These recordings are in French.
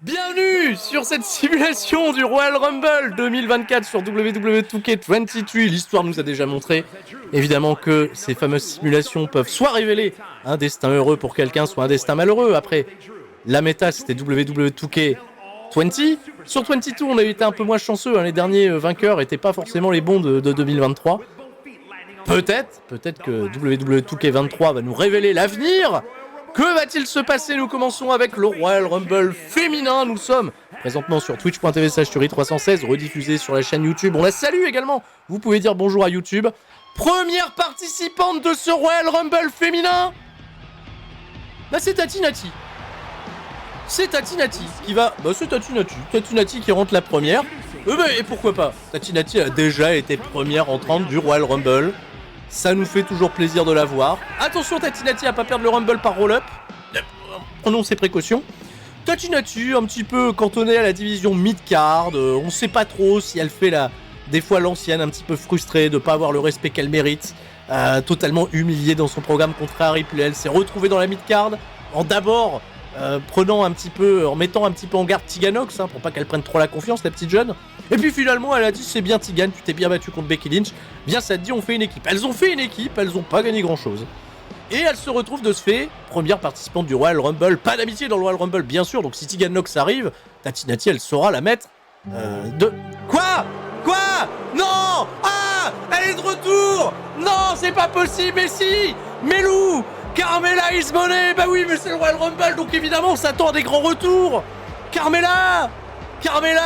Bienvenue sur cette simulation du Royal Rumble 2024 sur WWE2K23. L'histoire nous a déjà montré, évidemment, que ces fameuses simulations peuvent soit révéler un destin heureux pour quelqu'un, soit un destin malheureux. Après, la méta, c'était WWE2K20. Sur 22, on a été un peu moins chanceux. Les derniers vainqueurs n'étaient pas forcément les bons de 2023. Peut-être que WWE2K23 va nous révéler l'avenir. Que va-t-il se passer? Nous commençons avec le Royal Rumble féminin. Nous sommes présentement sur twitch.tv/Turi316, rediffusé sur la chaîne YouTube. On la salue également. Vous pouvez dire bonjour à YouTube. Première participante de ce Royal Rumble féminin. Bah c'est Tati Nati. C'est Tati Nati qui va... Bah c'est Tati Nati. Tati Nati qui rentre la première. Et pourquoi pas? Tati Nati a déjà été première entrante du Royal Rumble. Ça nous fait toujours plaisir de la voir. Attention, Tati Nati à pas perdre le Rumble par roll-up. Prenons ses précautions. Tati Nati, un petit peu cantonnée à la division mid-card. On sait pas trop si elle fait des fois l'ancienne, un petit peu frustrée de pas avoir le respect qu'elle mérite. Totalement humiliée dans son programme contre Harry. Puis elle s'est retrouvée dans la mid-card en d'abord en mettant un petit peu en garde Tiganox, pour pas qu'elle prenne trop la confiance, la petite jeune. Et puis finalement, elle a dit, c'est bien Tigan, tu t'es bien battu contre Becky Lynch. Viens, ça te dit, on fait une équipe. Elles ont fait une équipe, elles ont pas gagné grand chose. Et elles se retrouvent de ce fait, première participante du Royal Rumble. Pas d'amitié dans le Royal Rumble, bien sûr. Donc si Tegan Nox arrive, Tati Nati, elle saura la mettre Quoi? Non! Ah! Elle est de retour! Non, c'est pas possible, mais si! Melou! Carmella is money! Bah oui, mais c'est le Royal Rumble, donc évidemment, on s'attend à des grands retours! Carmella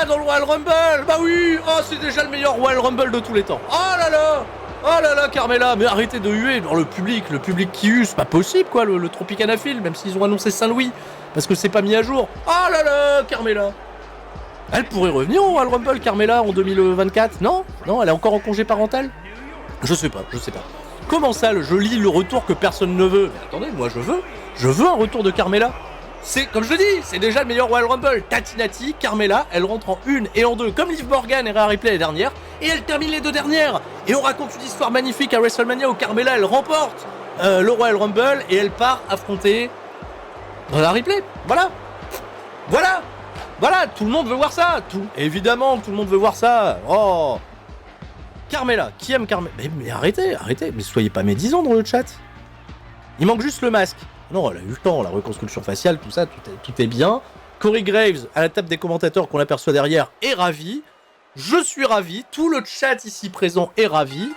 dans le Royal Rumble! Bah oui! Oh, c'est déjà le meilleur Royal Rumble de tous les temps! Oh là là, Carmella! Mais arrêtez de huer dans le public qui hue, c'est pas possible, quoi, le Tropicana Film, même s'ils ont annoncé Saint-Louis, parce que c'est pas mis à jour. Oh là là, Carmella! Elle pourrait revenir au Royal Rumble, Carmella, en 2024? Non, elle est encore en congé parental? Je sais pas. Comment ça, je lis le retour que personne ne veut? Mais attendez, moi je veux un retour de Carmella. C'est, comme je le dis, c'est déjà le meilleur Royal Rumble. Tati Nati, Carmella, elle rentre en 1 et en 2, comme Liv Morgan et Rhea Ripley les dernières, et elle termine les 2 dernières. Et on raconte une histoire magnifique à WrestleMania où Carmella, elle remporte le Royal Rumble et elle part affronter Rhea Ripley. Voilà, tout le monde veut voir ça. Évidemment, tout le monde veut voir ça. Oh, Carmella, qui aime Carmella? Mais arrêtez, mais soyez pas médisants dans le chat. Il manque juste le masque. Non, elle a eu le temps, la reconstruction faciale, tout ça, tout est bien. Corey Graves, à la table des commentateurs qu'on aperçoit derrière, est ravi. Je suis ravi, tout le chat ici présent est ravi.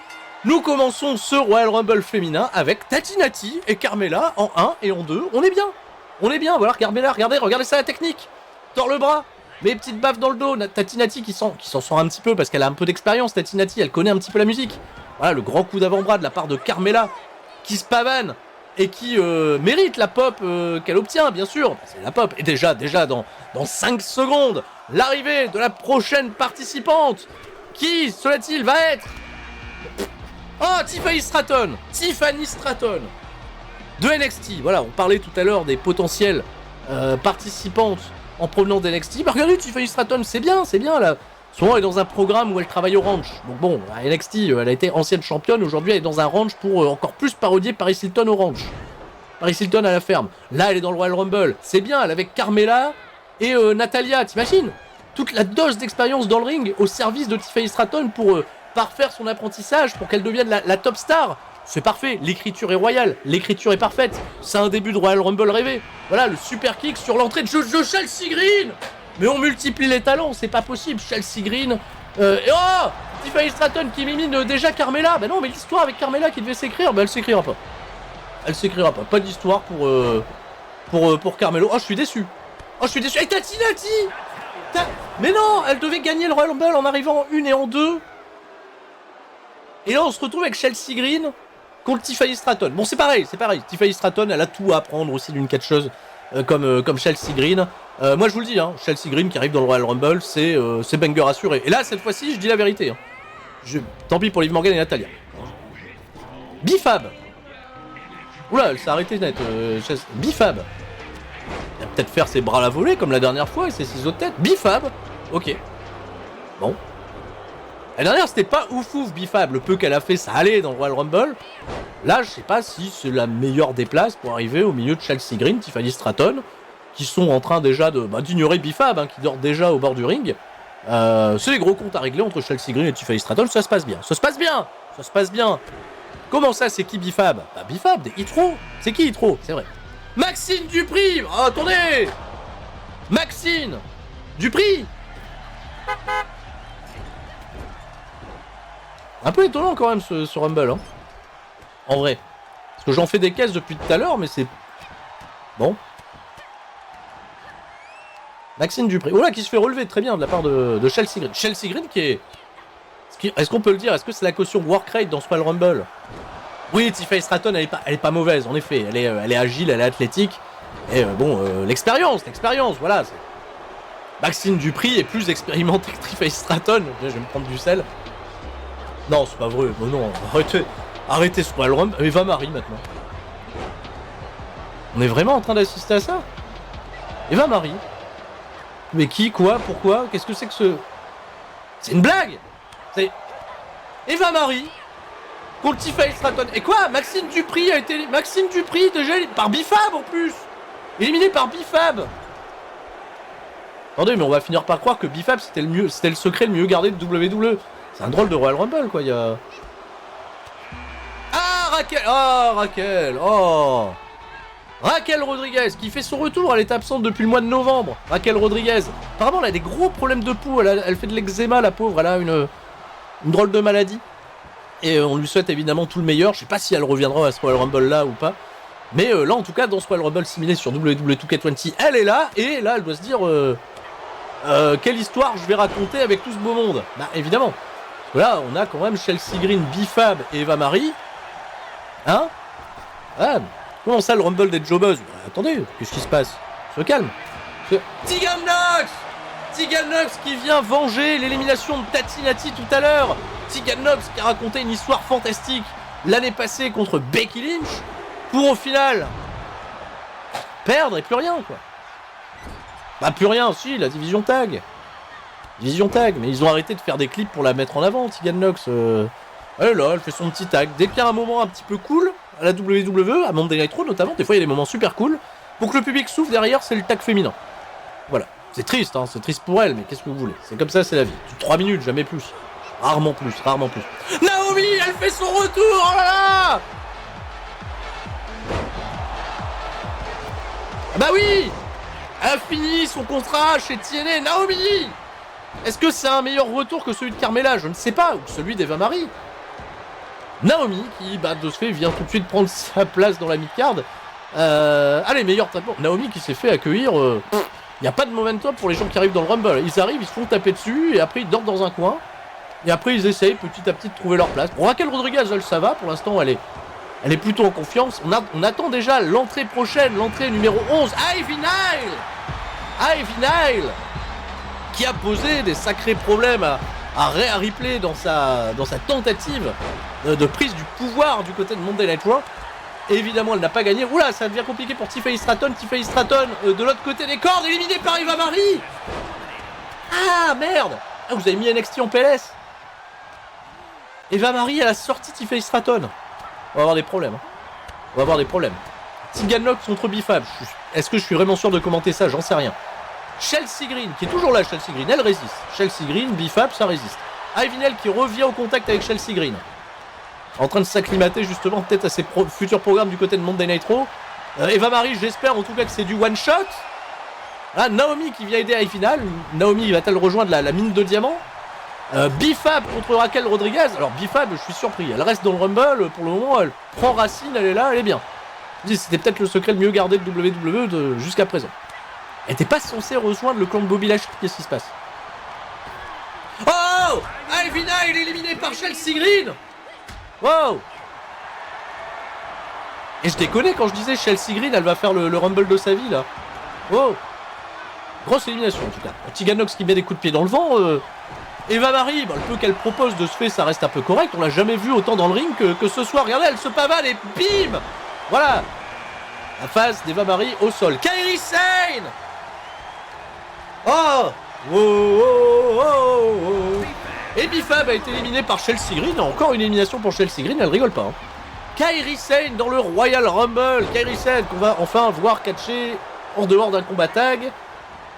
Nous commençons ce Royal Rumble féminin avec Tati Nati et Carmella en 1 et en 2. On est bien, voilà, Carmella, regardez ça la technique. Tord le bras. Mais petite baffe dans le dos, Tati Nati qui s'en sort un petit peu parce qu'elle a un peu d'expérience. Tati Nati, elle connaît un petit peu la musique. Voilà, le grand coup d'avant-bras de la part de Carmella qui se pavane et qui mérite la pop qu'elle obtient, bien sûr. C'est la pop. Et déjà dans 5 secondes, l'arrivée de la prochaine participante qui, cela dit, va être... Oh, Tiffany Stratton de NXT. Voilà, on parlait tout à l'heure des potentielles participantes en provenant d'NXT. Bah regardez, Tiffany Stratton, c'est bien là. Souvent, elle est dans un programme où elle travaille au ranch. Donc bon, à NXT, elle a été ancienne championne. Aujourd'hui, elle est dans un ranch pour encore plus parodier Paris Hilton au ranch. Paris Hilton à la ferme. Là, elle est dans le Royal Rumble. C'est bien, elle est avec Carmella et Natalia. T'imagines? Toute la dose d'expérience dans le ring au service de Tiffany Stratton pour parfaire son apprentissage, pour qu'elle devienne la top star. C'est parfait, l'écriture est royale, l'écriture est parfaite. C'est un début de Royal Rumble rêvé. Voilà, le super kick sur l'entrée de Chelsea Green. Mais on multiplie les talents, c'est pas possible. Chelsea Green. Et oh, Tiffany Stratton qui mimine déjà Carmella. Bah non, mais l'histoire avec Carmella qui devait s'écrire, bah elle s'écrira pas. Pas d'histoire pour Carmelo. Oh, je suis déçu. Et Tati Nati. Mais non, elle devait gagner le Royal Rumble en arrivant en 1 et en 2. Et là, on se retrouve avec Chelsea Green contre Tiffany Stratton. Bon, c'est pareil. Tiffany Stratton, elle a tout à apprendre aussi d'une catcheuse comme Chelsea Green. Moi, je vous le dis, Chelsea Green qui arrive dans le Royal Rumble, c'est banger assuré. Et là, cette fois-ci, je dis la vérité. Tant pis pour Liv Morgan et Natalia. Bifab. Oula, elle s'est arrêtée net. Bifab. Elle va peut-être faire ses bras à la volée comme la dernière fois et ses ciseaux de tête. Bifab. Ok. Bon. La dernière, c'était pas ouf Bifab. Le peu qu'elle a fait, ça allait dans le Royal Rumble. Là, je sais pas si c'est la meilleure des places pour arriver au milieu de Chelsea Green, Tiffany Stratton. qui sont en train déjà d'ignorer Bifab, hein, qui dort déjà au bord du ring. C'est les gros comptes à régler entre Chelsea Green et Tiffany Stratton, ça se passe bien. Ça se passe bien. Ça se passe bien. Comment ça, c'est qui Bifab? Bah Bifab, des Hitro. C'est qui Hitro? C'est vrai. Maxine Dupri. Oh, attendez. Maxine Dupri. Un peu étonnant quand même ce Rumble, hein. En vrai. Parce que j'en fais des caisses depuis tout à l'heure, mais c'est... Bon. Maxine Dupri. Oh là, qui se fait relever très bien de la part de Chelsea Green. Chelsea Green qui est... Est-ce qu'on peut le dire? Est-ce que c'est la caution workrate dans ce Royal Rumble? Oui, Tiffany Stratton, elle est pas mauvaise, en effet. Elle est agile, elle est athlétique. Et l'expérience, voilà. Maxine Dupri est plus expérimentée que Tiffany Stratton. Je vais me prendre du sel. Non, c'est pas vrai. Mais non, arrêtez ce Royal Rumble. Eva Marie maintenant. On est vraiment en train d'assister à ça? Eva Marie. Mais qui, quoi, pourquoi? Qu'est-ce que c'est que ce... C'est une blague! C'est... Eva Marie contre Tiffany Stratton. Et quoi? Maxine Dupri a été... Maxine Dupri, déjà, par Bifab en plus! Éliminé par Bifab! Attendez, mais on va finir par croire que Bifab c'était le secret le mieux gardé de WWE. C'est un drôle de Royal Rumble, quoi, il y a... Ah, Raquel! Oh, Raquel! Oh! Raquel Rodriguez, qui fait son retour, elle est absente depuis le mois de novembre. Raquel Rodriguez. Apparemment, elle a des gros problèmes de peau, elle fait de l'eczéma, la pauvre, elle a une drôle de maladie. Et on lui souhaite évidemment tout le meilleur. Je sais pas si elle reviendra à ce Royal Rumble là ou pas. Mais là, en tout cas, dans ce Royal Rumble similé sur WWE 2K20, elle est là, et là, elle doit se dire quelle histoire je vais raconter avec tout ce beau monde. Bah, évidemment. Parce que là, on a quand même Chelsea Green, Bifab et Eva Marie. Hein? Ah, comment ça, le Rumble des Jobuzz? Bah, attendez, qu'est-ce qui se passe? Se calme. Tegan Nox! Tegan Nox qui vient venger l'élimination de Tatinati tout à l'heure. Tegan Nox qui a raconté une histoire fantastique l'année passée contre Becky Lynch pour au final perdre et plus rien, quoi. Bah plus rien, si, la division tag. Division tag, mais ils ont arrêté de faire des clips pour la mettre en avant, Tegan Nox. Elle est là, elle fait son petit tag. Dès qu'il y a un moment un petit peu cool, à la WWE, à Monday Night Raw notamment, des fois il y a des moments super cool, pour que le public souffle derrière, c'est le tag féminin. Voilà. C'est triste, hein, c'est triste pour elle, mais qu'est-ce que vous voulez? C'est comme ça, c'est la vie. 3 minutes, jamais plus. Rarement plus, rarement plus. Naomi, elle fait son retour, oh là là! Bah oui! Elle a fini son contrat chez TNA, Naomi! Est-ce que c'est un meilleur retour que celui de Carmella? Je ne sais pas, ou que celui d'Eva Marie. Naomi, qui, de ce fait, vient tout de suite prendre sa place dans la mid-card. Allez, meilleur traitement. Naomi qui s'est fait accueillir... Il n'y a pas de momentum pour les gens qui arrivent dans le Rumble. Ils arrivent, ils se font taper dessus, et après ils dorment dans un coin. Et après ils essayent petit à petit de trouver leur place. Bon, Raquel Rodriguez, elle, ça va. Pour l'instant, elle est plutôt en confiance. On attend déjà l'entrée prochaine, l'entrée numéro 11. Ivy Nile qui a posé des sacrés problèmes à Rhea Ripley dans sa tentative de prise du pouvoir du côté de Monday Night Raw. Évidemment, elle n'a pas gagné. Oula, ça devient compliqué pour Tiffany Stratton. Tiffany Stratton, de l'autre côté des cordes, éliminée par Eva Marie. Ah, merde. Ah, vous avez mis NXT en PLS. Eva Marie, elle a sorti Tiffany Stratton. On va avoir des problèmes. On va avoir des problèmes. Tegan Nox contre Bifab. Est-ce que je suis vraiment sûr de commenter ça? J'en sais rien. Chelsea Green, qui est toujours là, Chelsea Green, elle résiste. Chelsea Green, Bifab, ça résiste. Ivy Nile qui revient au contact avec Chelsea Green. En train de s'acclimater justement peut-être à ses futurs programmes du côté de Monday Night Raw. Eva Marie, j'espère en tout cas que c'est du one shot. Là, Naomi qui vient aider Ivy Nile. Naomi va-t-elle rejoindre la mine de diamants? Bifab contre Raquel Rodriguez. Alors Bifab, je suis surpris. Elle reste dans le Rumble pour le moment. Elle prend racine, elle est là, elle est bien. C'était peut-être le secret le mieux gardé de WWE jusqu'à présent. Elle n'était pas censée rejoindre le clan de Bobby Lashley. Qu'est-ce qui se passe? Oh! Ivy Nile éliminée par Chelsea Green. Wow! Et je déconnais quand je disais Chelsea Green, elle va faire le Rumble de sa vie là. Wow! Grosse élimination en tout cas. Tegan Nox qui met des coups de pied dans le vent. Eva Marie, le peu qu'elle propose de ce fait, ça reste un peu correct. On l'a jamais vu autant dans le ring que ce soir. Regardez, elle se pavane et bim! Voilà! La face d'Eva Marie au sol. Kairi Sane! Oh! Oh, oh, oh, oh. Et Bifab a été éliminé par Chelsea Green. Encore une élimination pour Chelsea Green, elle rigole pas. Hein. Kairi Sane dans le Royal Rumble. Kairi Sane qu'on va enfin voir catcher en dehors d'un combat tag.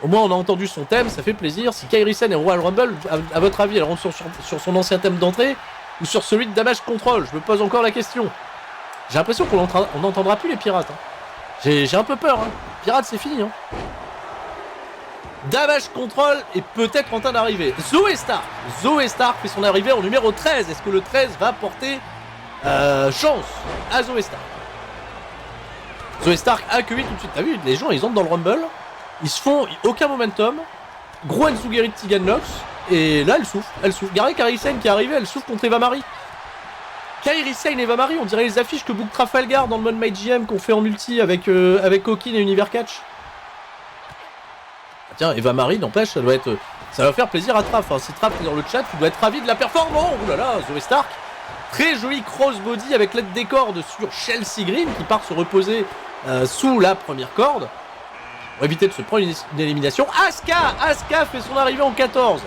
Au moins, on a entendu son thème, ça fait plaisir. Si Kairi Sane est Royal Rumble, à votre avis, elle rentre sur son ancien thème d'entrée ou sur celui de Damage Control? Je me pose encore la question. J'ai l'impression qu'on n'entendra plus les pirates. Hein. J'ai un peu peur. Hein. Pirates, c'est fini. Hein. Damage Control est peut-être en train d'arriver. Zoe Stark fait son arrivée en numéro 13. Est-ce que le 13 va porter chance à Zoe Stark? Zoe Stark accueillie tout de suite. T'as vu, les gens, ils entrent dans le Rumble. Ils se font aucun momentum. Gros Enzuguri de Tegan Nox. Et là, elle souffre. Regardez Kairi Sane qui est arrivée, elle souffre contre Eva Marie. Kairi Sane et Eva Marie, on dirait les affiches que book Trafalgar dans le mode MyGM qu'on fait en multi avec Hawkin et Univer Catch. Ah tiens, Eva Marie, n'empêche, ça va faire plaisir à Traf. Hein. Si Traf est dans le chat, tu dois être ravi de la performance. Oh là là, Zoe Stark. Très joli crossbody avec l'aide des cordes sur Chelsea Green qui part se reposer sous la première corde. Pour éviter de se prendre une élimination. Asuka fait son arrivée en 14.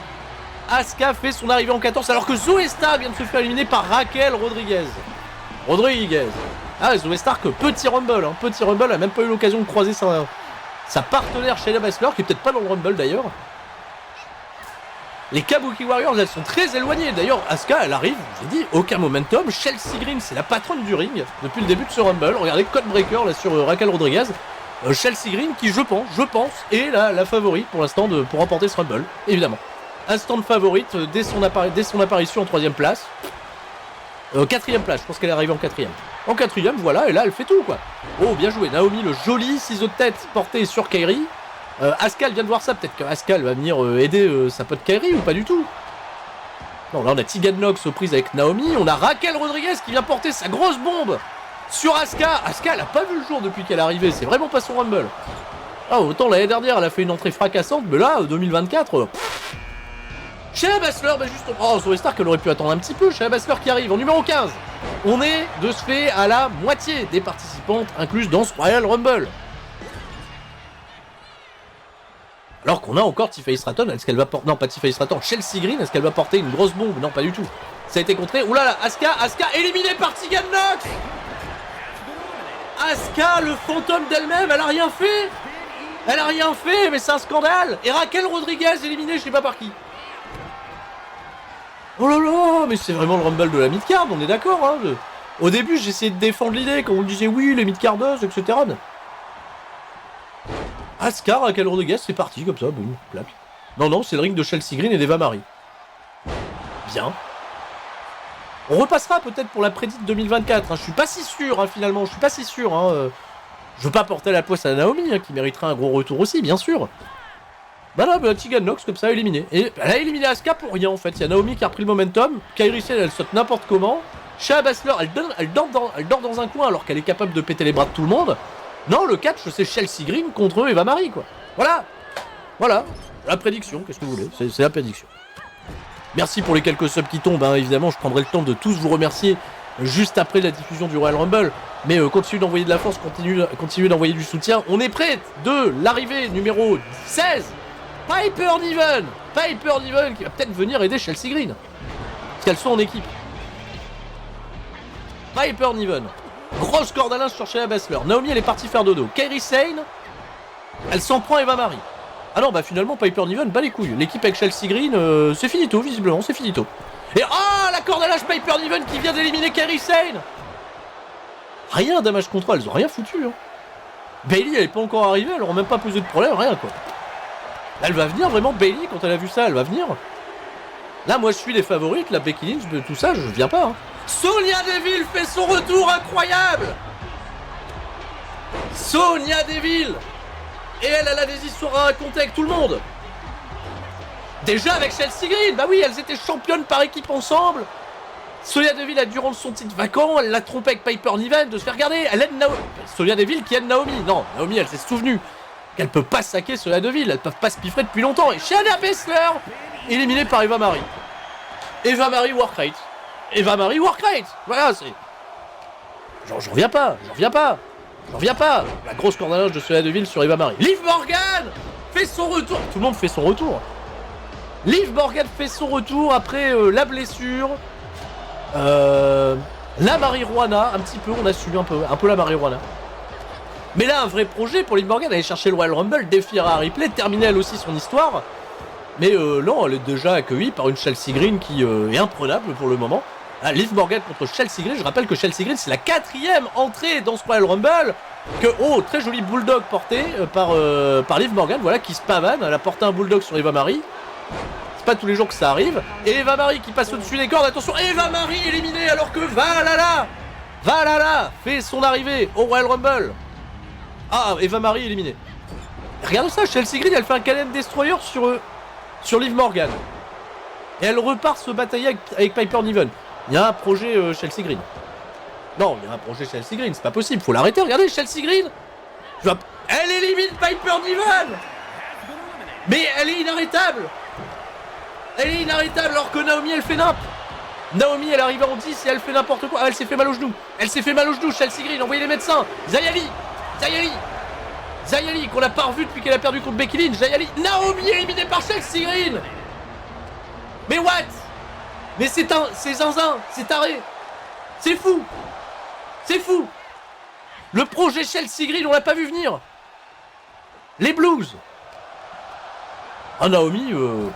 Asuka fait son arrivée en 14 alors que Zoe Stark vient de se faire éliminer par Raquel Rodriguez. Ah, Zoe Stark, petit Rumble. Hein. Petit Rumble, elle a même pas eu l'occasion de croiser sa partenaire Shayna Baszler, qui est peut-être pas dans le Rumble d'ailleurs. Les Kabuki Warriors, elles sont très éloignées. D'ailleurs, Asuka, elle arrive, j'ai dit, aucun momentum. Chelsea Green, c'est la patronne du ring depuis le début de ce Rumble. Regardez, Codebreaker là sur Raquel Rodriguez. Chelsea Green qui, je pense, est la favorite pour l'instant pour remporter ce Rumble, évidemment. Instant de favorite dès son apparition en 3ème place. 4ème place, je pense qu'elle est arrivée en 4ème. En 4ème, voilà, et là elle fait tout quoi. Oh, bien joué, Naomi, le joli ciseau de tête porté sur Kairi. Asuka, elle vient de voir ça, peut-être qu'Asuka va venir aider sa pote Kairi ou pas du tout. Non, là on a Tegan Nox aux prises avec Naomi, on a Raquel Rodriguez qui vient porter sa grosse bombe sur Asuka. Asuka, elle a pas vu le jour depuis qu'elle est arrivée, c'est vraiment pas son Rumble. Ah, autant l'année dernière, elle a fait une entrée fracassante, mais là, 2024... Shayna Baszler, bah justement... Oh, Zoe Stark, elle aurait pu attendre un petit peu. Shayna Baszler qui arrive en numéro 15. On est, de ce fait, à la moitié des participantes incluses dans ce Royal Rumble. Alors qu'on a encore Tiffany Stratton, est-ce qu'elle va porter... Non, pas Tiffany Stratton, Chelsea Green, est-ce qu'elle va porter une grosse bombe? Non, pas du tout. Ça a été contré. Ouh là là, Asuka éliminée par Tegan Nox. Asuka, le fantôme d'elle-même, elle a rien fait. Elle a rien fait, mais c'est un scandale. Et Raquel Rodriguez éliminée, je sais pas par qui. Oh là là, mais c'est vraiment le Rumble de la mid-card, on est d'accord. Hein. Au début, j'essayais de défendre l'idée, quand on disait oui, les mid-cardeuses, etc. Asuka, Raquel Rodriguez, c'est parti, comme ça, boum, plaque. Non, c'est le ring de Chelsea Green et d'Eva Marie. Bien. On repassera peut-être pour la prédite 2024, hein. Je suis pas si sûr, hein, finalement, je suis pas si sûr. Hein. Je veux pas porter la poisse à Naomi, hein, qui méritera un gros retour aussi, bien sûr. Bah là, Tegan Nox, comme ça, éliminée. Et elle a éliminé Asuka pour rien, en fait. Il y a Naomi qui a repris le momentum. Kairi Sane, elle saute n'importe comment. Shayna Baszler, elle dort dans un coin alors qu'elle est capable de péter les bras de tout le monde. Non, le catch, c'est Chelsea Green contre Eva Marie, quoi. Voilà. La prédiction, qu'est-ce que vous voulez? C'est la prédiction. Merci pour les quelques subs qui tombent, hein. Évidemment, je prendrai le temps de tous vous remercier juste après la diffusion du Royal Rumble. Mais continuez d'envoyer de la force, continuez d'envoyer du soutien. On est prêt de l'arrivée numéro 16. Piper Niven qui va peut-être venir aider Chelsea Green. Parce qu'elles sont en équipe. Piper Niven. Grosse corde à linge sur Shayna Baszler. Naomi, elle est partie faire dodo. Kairi Sane, elle s'en prend Eva Marie. Ah non, bah finalement, Piper Niven, bat les couilles. L'équipe avec Chelsea Green, c'est finito, visiblement, c'est finito. Et la corde à linge Piper Niven qui vient d'éliminer Kairi Sane. Rien, Damage Control, elles ont rien foutu. Hein. Bayley, elle est pas encore arrivée, elle aura même pas posé de problème, rien quoi. Elle va venir vraiment, Bayley, quand elle a vu ça, elle va venir. Là, moi, je suis les favorites, la Becky Lynch, de tout ça, je viens pas. Hein. Sonya Deville fait son retour incroyable. Sonya Deville. Et elle a des histoires à raconter avec tout le monde. Déjà avec Chelsea Green, bah oui, elles étaient championnes par équipe ensemble. Sonya Deville a dû rendre son titre vacant, elle l'a trompé avec Piper Niven de se faire regarder. Elle aide Naomi. Sonya Deville qui aide Naomi. Non, Naomi, elle s'est souvenue qu'elle peut pas saquer Sonya Deville, elles peuvent pas se piffrer depuis longtemps. Et Shayna Baszler, éliminée par Eva Marie. Eva Marie Workrate. Voilà, c'est... J'en reviens pas. La grosse corde à linge de Sonya Deville sur Eva Marie. Liv Morgan fait son retour. Tout le monde fait son retour. Liv Morgan fait son retour après la blessure. La marijuana, un petit peu, on a suivi un peu la marijuana. Mais là, un vrai projet pour Liv Morgan, aller chercher le Royal Rumble, défier Rhea Ripley, terminer elle aussi son histoire. Mais non, elle est déjà accueillie par une Chelsea Green qui est imprenable pour le moment. Ah, Liv Morgan contre Chelsea Green, je rappelle que Chelsea Green c'est la 4e entrée dans ce Royal Rumble. Très joli bulldog porté par Liv Morgan, voilà, qui se pavane. Elle a porté un bulldog sur Eva Marie. C'est pas tous les jours que ça arrive. Et Eva Marie qui passe au-dessus des cordes, attention, Eva Marie éliminée alors que Valhalla fait son arrivée au Royal Rumble. Ah, Eva Marie éliminée. Regarde ça, Chelsea Green elle fait un Canadian Destroyer sur Liv Morgan. Et elle repart se batailler avec Piper Niven. Il y a un projet Chelsea Green. Non, il y a un projet Chelsea Green, c'est pas possible, faut l'arrêter, regardez Chelsea Green. Elle élimine Piper Niven. Mais elle est inarrêtable. Elle est inarrêtable alors que Naomi elle fait nimp. Naomi elle arrive en 10 et elle fait n'importe quoi. Ah, elle s'est fait mal au genou. Chelsea Green, envoyez les médecins. Zayali qu'on n'a pas revu depuis qu'elle a perdu contre Becky Lynch. Naomi éliminée par Chelsea Green. Mais what? Mais c'est zinzin, c'est taré. C'est fou. Le projet Chelsea Green, on l'a pas vu venir. Les Blues. Ah, Naomi, elle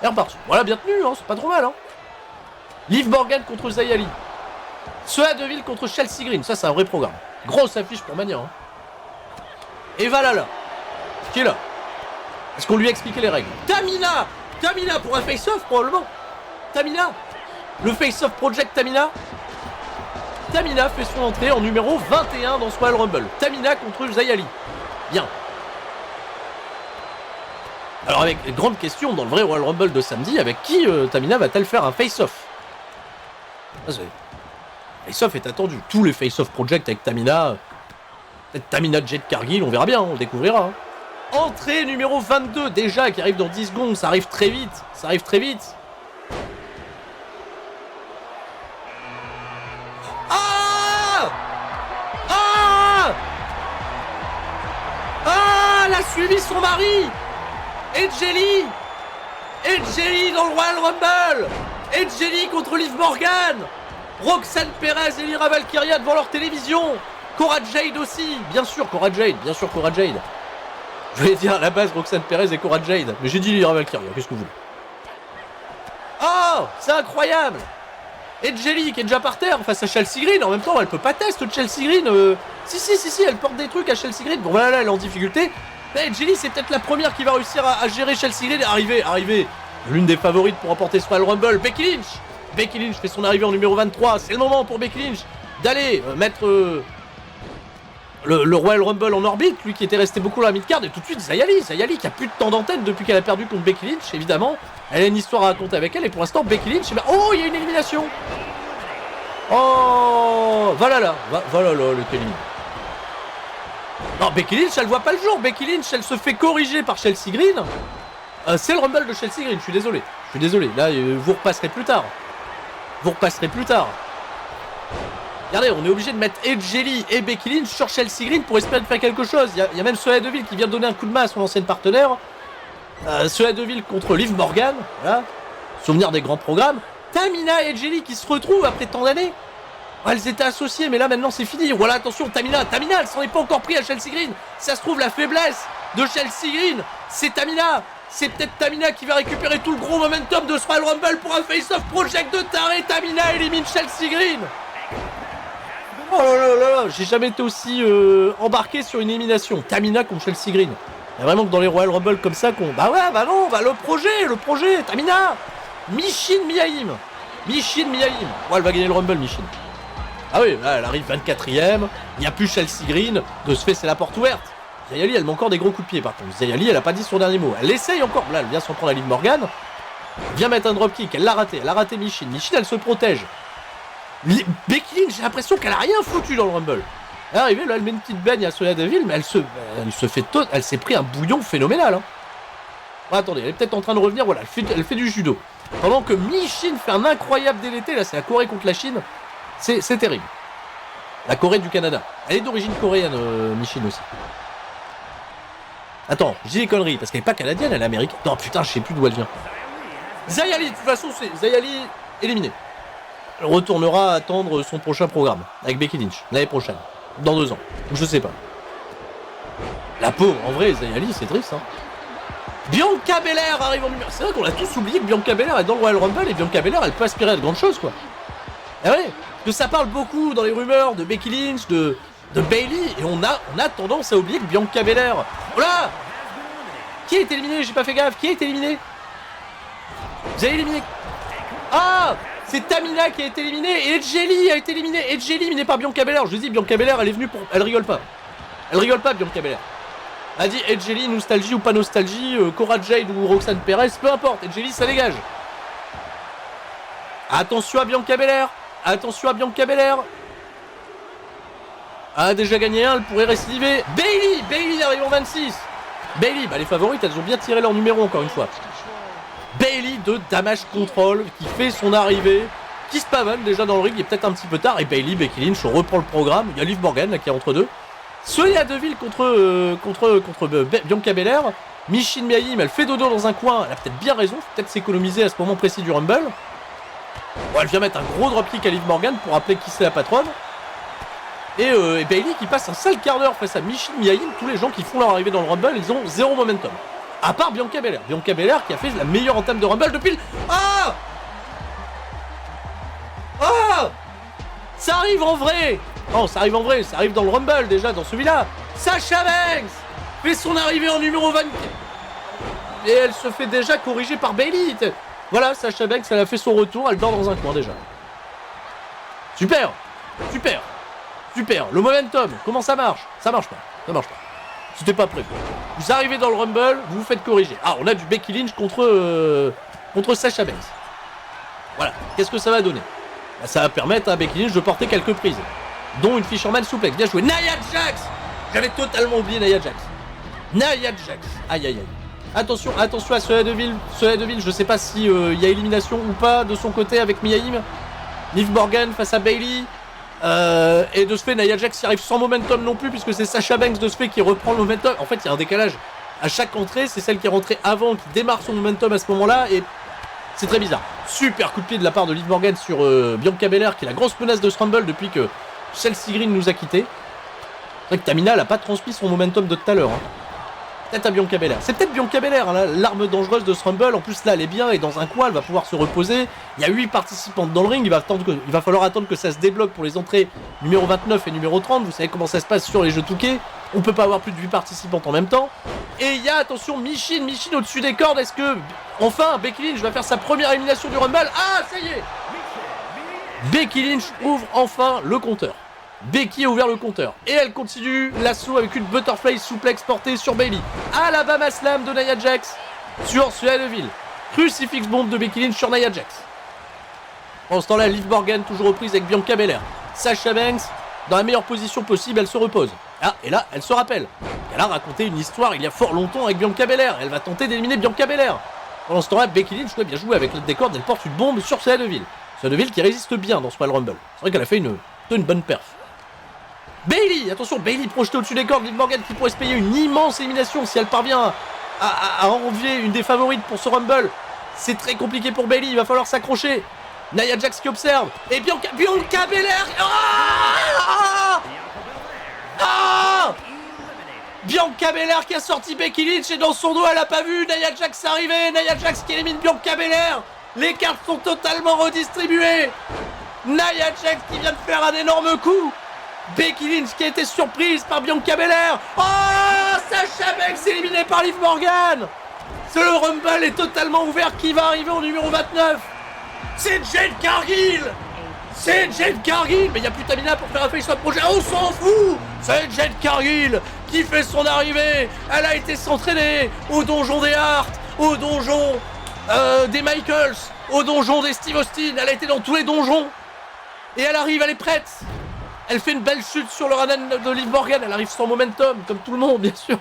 est repartie. Voilà, bien tenu, hein, c'est pas trop mal. Hein. Liv Morgan contre Zayali. Sonya Deville contre Chelsea Green. Ça, c'est un vrai programme. Grosse affiche pour Mania. Hein. Et Valhalla, qui est là. Est-ce qu'on lui a expliqué les règles? Tamina pour un face-off, probablement. Tamina. Le face-off Project Tamina. Tamina fait son entrée en numéro 21 dans ce Royal Rumble. Tamina contre Zayali. Bien. Alors avec une grande question dans le vrai Royal Rumble de samedi, avec qui Tamina va-t-elle faire un face-off? Face-off est attendu. Tous les face-off project avec Tamina. Peut-être Tamina Jet Cargill, on verra bien, on le découvrira. Hein. Entrée numéro 22 déjà qui arrive dans 10 secondes, ça arrive très vite. Elle a suivi son mari. Et Jelly dans le Royal Rumble. Et Jelly contre Liv Morgan. Roxanne Perez et Lyra Valkyria devant leur télévision. Cora Jade aussi. Bien sûr Cora Jade. Je voulais dire à la base Roxanne Perez et Cora Jade. Mais j'ai dit Lyra Valkyria, qu'est-ce que vous voulez? Oh, c'est incroyable. Et Jelly qui est déjà par terre face à Chelsea Green. En même temps, elle peut pas tester Chelsea Green. Si, elle porte des trucs à Chelsea Green. Bon voilà, elle est en difficulté. Et Jelly, c'est peut-être la première qui va réussir à gérer Chelsea Green. Arrivée. L'une des favorites pour remporter ce Royal Rumble. Becky Lynch fait son arrivée en numéro 23. C'est le moment pour Becky Lynch d'aller mettre le Royal Rumble en orbite. Lui qui était resté beaucoup dans la mid-card. Et tout de suite, Zayali qui a plus de temps d'antenne depuis qu'elle a perdu contre Becky Lynch, évidemment. Elle a une histoire à raconter avec elle. Et pour l'instant, Becky Lynch... Oh, il y a une élimination. Oh, Valhalla, elle est éliminée. Non, Becky Lynch, elle voit pas le jour. Becky Lynch, elle se fait corriger par Chelsea Green. C'est le Rumble de Chelsea Green, je suis désolé. Là, vous repasserez plus tard. Regardez, on est obligé de mettre Edge Jelly et Becky Lynch sur Chelsea Green pour espérer de faire quelque chose. Il y a même Sonya Deville qui vient de donner un coup de main à son ancienne partenaire. Sonya Deville contre Liv Morgan. Voilà. Souvenir des grands programmes. Tamina et Edge Jelly qui se retrouvent après tant d'années. Elles étaient associées, mais là maintenant c'est fini. Voilà, attention, Tamina, elle s'en est pas encore pris à Chelsea Green. Ça se trouve, la faiblesse de Chelsea Green, c'est Tamina. C'est peut-être Tamina qui va récupérer tout le gros momentum de ce Royal Rumble pour un face-off project de taré. Tamina élimine Chelsea Green. Oh là, j'ai jamais été aussi embarqué sur une élimination. Tamina contre Chelsea Green. Il y a vraiment que dans les Royal Rumble comme ça qu'on... le projet, Tamina. Michin Miaim. Bon, elle va gagner le Rumble, Michin. Ah oui, là, elle arrive 24ème. Il n'y a plus Chelsea Green. De ce fait, c'est la porte ouverte. Zayali, elle met encore des gros coups de pied par contre. Zayali, elle a pas dit son dernier mot. Elle essaye encore. Là, elle vient s'en prendre à Liv Morgan. Vient mettre un dropkick. Elle l'a raté Michin. Michin, elle se protège. Becky Lynch, j'ai l'impression qu'elle a rien foutu dans le Rumble. Elle est arrivée, là, elle met une petite baigne à Sonya Deville, mais elle s'est pris un bouillon phénoménal. Hein. Bon, attendez, elle est peut-être en train de revenir. Voilà, elle fait du judo. Pendant que Michin fait un incroyable délété. Là, c'est la Corée contre la Chine. C'est terrible. La Corée du Canada. Elle est d'origine coréenne, Michin aussi. Attends, je dis des conneries, parce qu'elle est pas canadienne, elle est américaine. Non, putain, je sais plus d'où elle vient. Zayali, de toute façon, c'est Zayali éliminé. Elle retournera attendre son prochain programme, avec Becky Lynch, l'année prochaine. Dans 2 ans. Je sais pas. La pauvre, en vrai, Zayali, c'est triste. Hein. Bianca Belair arrive en numéro... C'est vrai qu'on a tous oublié que Bianca Belair est dans le Royal Rumble et Bianca Belair, elle peut aspirer à de grandes choses, quoi. Eh ouais, que ça parle beaucoup dans les rumeurs de Becky Lynch, de Bayley, et on a tendance à oublier que Bianca Belair... Oh là! Qui est éliminé? J'ai pas fait gaffe. Qui est éliminé? Vous avez éliminé... Ah! C'est Tamina qui a été éliminée et Edge Lee a été éliminée. Edge Lee n'est pas Bianca Belair. Je dis Bianca Belair, elle est venue pour... Elle rigole pas. Elle rigole pas, Bianca Belair. Elle a dit Edge Lee, nostalgie ou pas nostalgie, Cora Jade ou Roxanne Perez, peu importe. Edge Lee, ça dégage. Attention à Bianca Belair. Attention à Bianca Belair. Elle a déjà gagné un, elle pourrait récidiver. Bayley arrive en 26. Bayley, bah les favorites, elles ont bien tiré leur numéro encore une fois. Bayley de Damage Control qui fait son arrivée, qui se pavane déjà dans le ring, il est peut-être un petit peu tard. Et Bayley, Becky Lynch, on reprend le programme. Il y a Liv Morgan là qui est entre deux. Sonya Deville contre Bianca Belair. Michin Miaim, elle fait dodo dans un coin. Elle a peut-être bien raison, faut peut-être s'économiser à ce moment précis du Rumble. Bon, elle vient mettre un gros dropkick à Liv Morgan pour rappeler qui c'est la patronne. Et Bayley qui passe un sale quart d'heure face à Michin Miaim. Tous les gens qui font leur arrivée dans le Rumble, ils ont zéro momentum. À part Bianca Belair. Bianca Belair qui a fait la meilleure entame de Rumble depuis le... Ah! Ah! Ça arrive en vrai! Oh, ça arrive en vrai, ça arrive dans le Rumble déjà, dans celui-là. Sasha Banks fait son arrivée en numéro 24. Et elle se fait déjà corriger par Bayley. Voilà, Sasha Banks, elle a fait son retour, elle dort dans un coin déjà. Super! Super! Super! Le momentum, comment ça marche? Ça marche pas, ça marche pas. C'était pas prévu. Vous arrivez dans le Rumble, vous vous faites corriger. Ah, on a du Becky Lynch contre Sasha Banks. Voilà, qu'est-ce que ça va donner? Bah, ça va permettre à Becky Lynch de porter quelques prises, dont une Fisherman Suplex. Bien joué. Nia Jax! J'avais totalement oublié Nia Jax. Nia Jax. Aïe aïe aïe. Attention à Sonya Deville. Sonya Deville, je sais pas si y a élimination ou pas de son côté avec Miaim. Liv Morgan face à Bayley. Et de ce fait, Nia Jax y arrive sans momentum non plus, puisque c'est Sasha Banks de ce fait qui reprend le momentum. En fait, il y a un décalage. À chaque entrée, c'est celle qui est rentrée avant qui démarre son momentum à ce moment-là, et c'est très bizarre. Super coup de pied de la part de Liv Morgan sur Bianca Belair, qui est la grosse menace de ce Rumble depuis que Chelsea Green nous a quittés. C'est vrai que Tamina n'a pas transmis son momentum de tout à l'heure. Hein. Peut-être à Bianca Belair. C'est peut-être Bianca Belair, hein, l'arme dangereuse de ce Rumble. En plus, là, elle est bien et dans un coin, elle va pouvoir se reposer. Il y a 8 participantes dans le ring. Il va falloir attendre que ça se débloque pour les entrées numéro 29 et numéro 30. Vous savez comment ça se passe sur les jeux Touquet. On peut pas avoir plus de 8 participantes en même temps. Et il y a, attention, Michin au-dessus des cordes. Est-ce que, enfin, Becky Lynch va faire sa première élimination du Rumble? Ah, ça y est! Becky Lynch ouvre enfin le compteur. Becky a ouvert le compteur. Et elle continue l'assaut avec une butterfly suplex portée sur Bayley. Alabama Slam de Nia Jax sur Sonya Deville. Crucifix Bomb de Becky Lynch sur Nia Jax. En ce temps-là, Liv Morgan toujours reprise avec Bianca Belair. Sasha Banks, dans la meilleure position possible, elle se repose. Ah, et là, elle se rappelle qu'elle a raconté une histoire il y a fort longtemps avec Bianca Belair. Elle va tenter d'éliminer Bianca Belair. Pendant ce temps-là, Becky Lynch doit bien jouer avec le décor. Elle porte une bombe sur Sonya Deville. Sonya Deville qui résiste bien dans ce Royal Rumble. C'est vrai qu'elle a fait une bonne perf. Bayley, attention, Bayley projetée au-dessus des cordes, Liv Morgan qui pourrait se payer une immense élimination si elle parvient à enlever une des favorites pour ce Rumble. C'est très compliqué pour Bayley, il va falloir s'accrocher. Nia Jax qui observe, et Bianca Belair. Bianca Belair qui a sorti Becky Lynch et dans son dos elle a pas vu Nia Jax arriver. Nia Jax qui élimine Bianca Belair. Les cartes sont totalement redistribuées. Nia Jax qui vient de faire un énorme coup. Becky Lynch qui a été surprise par Bianca Belair. Oh, Sasha Banks éliminé par Liv Morgan. Le Rumble est totalement ouvert. Qui va arriver au numéro 29? C'est Jade Cargill. C'est Jade Cargill. Mais il n'y a plus Tamina pour faire un face-swap projet. On s'en fout. C'est Jade Cargill qui fait son arrivée. Elle a été s'entraîner au donjon des Hart, au donjon des Michaels, au donjon des Steve Austin. Elle a été dans tous les donjons. Et elle arrive, elle est prête. Elle fait une belle chute sur le Ranan de Liv Morgan. Elle arrive sans momentum, comme tout le monde, bien sûr.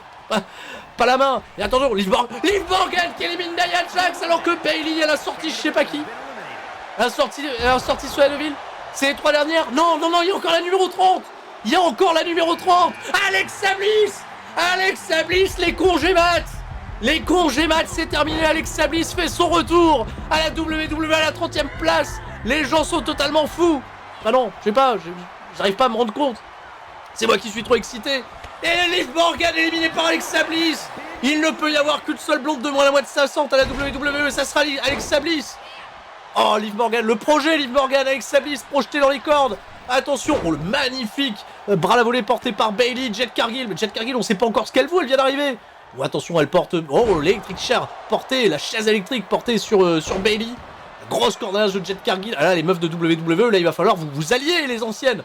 Pas la main. Et attention, Liv Morgan qui élimine Nia Jax alors que Bayley, elle a sorti je sais pas qui. Elle a sorti Sonya Deville. C'est les 3 dernières. Non, il y a encore la numéro 30. Il y a encore la numéro 30. Alexa Bliss, les congés maths. Les congés maths, c'est terminé. Alexa Bliss fait son retour à la WWE à la 30e place. Les gens sont totalement fous. Ah non, je sais pas, j'arrive pas à me rendre compte. C'est moi qui suis trop excité. Et Liv Morgan éliminé par Alexa Bliss. Il ne peut y avoir qu'une seule blonde de moins la moitié 500 à la WWE, ça sera Alexa Bliss. Oh, Liv Morgan, le projet Liv Morgan, Alexa Bliss projeté dans les cordes. Attention, oh le magnifique bras à la volée porté par Bayley, Jade Cargill. Mais Jade Cargill, on sait pas encore ce qu'elle vaut, elle vient d'arriver. Oh, attention, elle porte, oh l'électrique chair portée, la chaise électrique portée sur Bayley. Grosse cordage de Jade Cargill. Ah là, les meufs de WWE, là il va falloir vous allier les anciennes.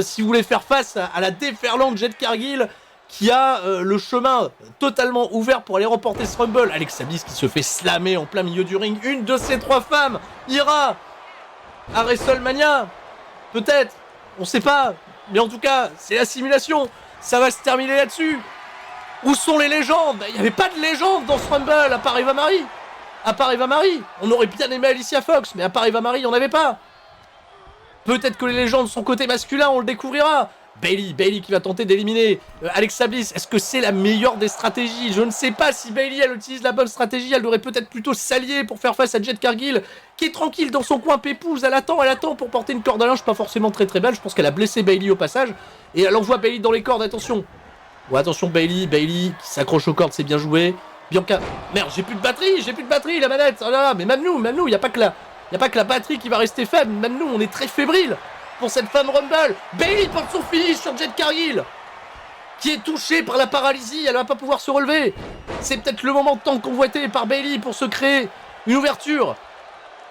Si vous voulez faire face à la déferlante Jade Cargill qui a le chemin totalement ouvert pour aller remporter ce Rumble. Alexa Bliss qui se fait slammer en plein milieu du ring. Une de ces 3 femmes ira à WrestleMania. Peut-être. On sait pas. Mais en tout cas, c'est la simulation. Ça va se terminer là-dessus. Où sont les légendes? Il n'y avait pas de légende dans ce Rumble, à part Eva Marie. À part Eva Marie. On aurait bien aimé Alicia Fox, mais à part Eva Marie, il n'y en avait pas. Peut-être que les légendes sont côté masculin, on le découvrira. Bayley qui va tenter d'éliminer Alexa Bliss. Est-ce que c'est la meilleure des stratégies? Je ne sais pas si Bayley, elle utilise la bonne stratégie. Elle devrait peut-être plutôt s'allier pour faire face à Jade Cargill, qui est tranquille dans son coin pépouze. Elle attend pour porter une corde à linge, pas forcément très belle. Je pense qu'elle a blessé Bayley au passage. Et elle envoie Bayley dans les cordes, attention. Ouais, attention Bayley qui s'accroche aux cordes, c'est bien joué. Bianca, merde, j'ai plus de batterie, la manette. Oh là là, mais même nous, il n'y a pas que la batterie qui va rester faible. Même nous, on est très fébrile pour cette femme Rumble. Bayley porte son finish sur Jade Cargill, qui est touchée par la paralysie. Elle va pas pouvoir se relever. C'est peut-être le moment de temps convoité par Bayley pour se créer une ouverture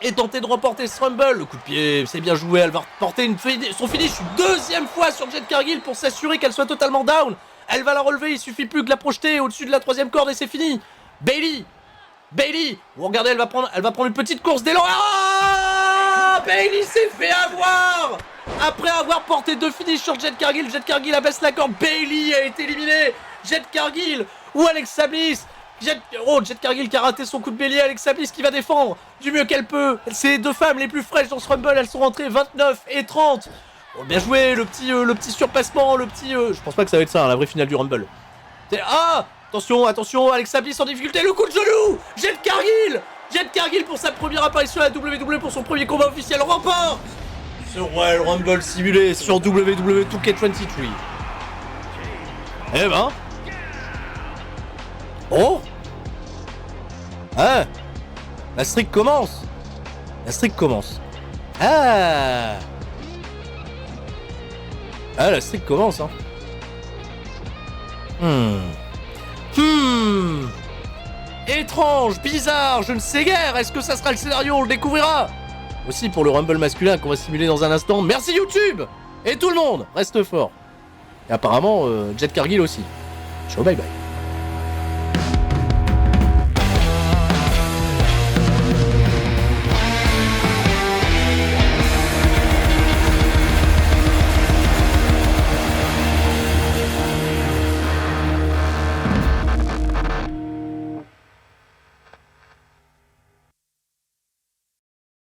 et tenter de remporter ce Rumble. Le coup de pied, c'est bien joué. Elle va porter son finish une 2e fois sur Jade Cargill pour s'assurer qu'elle soit totalement down. Elle va la relever, il suffit plus que la projeter au-dessus de la 3e corde et c'est fini. Bayley, vous regardez, elle va prendre une petite course d'élan. Ah, Bayley s'est fait avoir après avoir porté 2 finishes sur Jade Cargill. Jade Cargill abaisse la corde, Bayley a été éliminée. Jade Cargill ou Alexa Bliss. Jade Cargill qui a raté son coup de bélier. Alexa Bliss qui va défendre du mieux qu'elle peut. C'est les 2 femmes les plus fraîches dans ce Rumble. Elles sont rentrées 29 et 30. Oh, bien joué, le petit surpassement, je pense pas que ça va être ça, hein, la vraie finale du Rumble. Ah, attention, Alexa Bliss en difficulté, le coup de genou. Jade Cargill pour sa première apparition à la WWE, pour son premier combat officiel, remporte ce Royal Rumble simulé sur WWE 2K23. Eh ben. Oh. Ah. La streak commence. Ah. Ah, la streak commence, hein. Étrange, bizarre, je ne sais guère. Est-ce que ça sera le scénario? On le découvrira. Aussi pour le Rumble masculin qu'on va simuler dans un instant. Merci YouTube. Et tout le monde, reste fort. Et apparemment, Jade Cargill aussi. Ciao, bye bye.